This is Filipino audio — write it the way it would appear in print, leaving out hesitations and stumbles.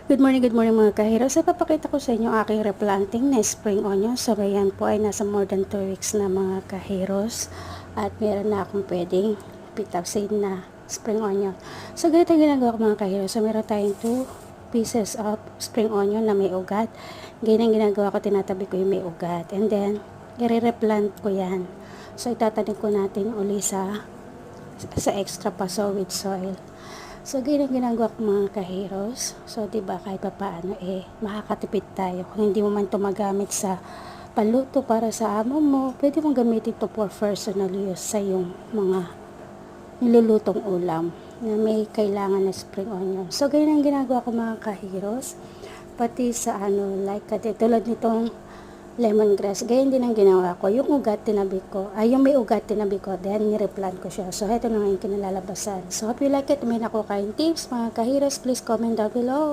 Good morning mga kahiro. So, papakita ko sa inyo aking replanting na spring onion. So, ayan po ay nasa more than 2 weeks na mga kahiros. At meron na akong pwedeng pitapsin na spring onion. So, ganito ang ginagawa ko mga kahiro. So, meron tayong 2 pieces of spring onion na may ugat. Ganyan ang ginagawa ko, tinatabi ko yung may ugat. And then, i-replant ko yan. So, itatanim ko natin uli sa extra paso with soil. So, ganyan ginagawa ko mga kaheroes. So, diba kahit pa paano makakatipid tayo. Kung hindi mo man ito magamit sa paluto para sa amo mo, pwede mong gamitin ito for personal use sa yung mga nilulutong ulam na may kailangan na spring onion. So, ganyan ang ginagawa ko mga kaheroes. Pati sa like tulad nitong lemongrass, ganyan din ang ginawa ko. Yung ugat tinabi ko, yung may ugat tinabi ko, then nireplant ko siya. So, ito na nga yung kinalalabasan. So, hope you like it. May nakuha kayong tips, mga kahiros. Please comment down below.